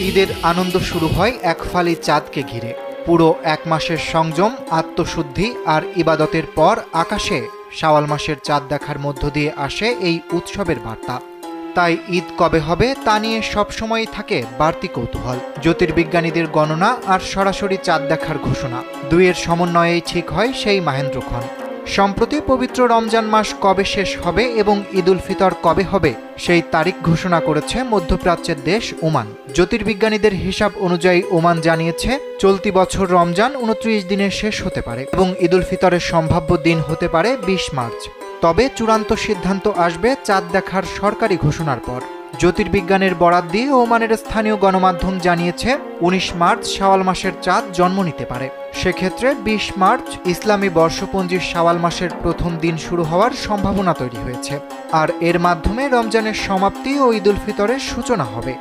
ঈদের আনন্দ শুরু হয় এক ফালি চাঁদকে ঘিরে। পুরো এক মাসের সংযম, আত্মশুদ্ধি আর ইবাদতের পর আকাশে শাওয়াল মাসের চাঁদ দেখার মধ্য দিয়ে আসে এই উৎসবের বার্তা। তাই ঈদ কবে হবে তা নিয়ে সবসময়ই থাকে বাড়তি কৌতূহল। জ্যোতির্বিজ্ঞানীদের গণনা আর সরাসরি চাঁদ দেখার ঘোষণা, দুইয়ের সমন্বয়েই ঠিক হয় সেই মাহেন্দ্রক্ষণ। সম্প্রতি পবিত্র রমজান মাস কবে শেষ হবে এবং ঈদ উল ফিতর কবে হবে সেই তারিখ ঘোষণা করেছে মধ্যপ্রাচ্যের দেশ ওমান। জ্যোতির্বিজ্ঞানীদের হিসাব অনুযায়ী ওমান জানিয়েছে চলতি বছর রমজান 29 দিনে শেষ হতে পারে এবং ঈদ উল ফিতরের সম্ভাব্য দিন হতে পারে 20 মার্চ। তবে চূড়ান্ত সিদ্ধান্ত আসবে চাঁদ দেখার সরকারি ঘোষণার পর। জ্যোতির্বিজ্ঞানের বরাত দিয়ে ওমানের স্থানীয় গণমাধ্যম জানিয়েছে 19 মার্চ শাওয়াল মাসের চাঁদ জন্ম নিতে পারে। সেক্ষেত্রে 20 মার্চ ইসলামী বর্ষপঞ্জির শাওয়াল মাসের প্রথম দিন শুরু হওয়ার সম্ভাবনা তৈরি হয়েছে। আর এর মাধ্যমে রমজানের সমাপ্তি ও ঈদ উল ফিতরের সূচনা হবে।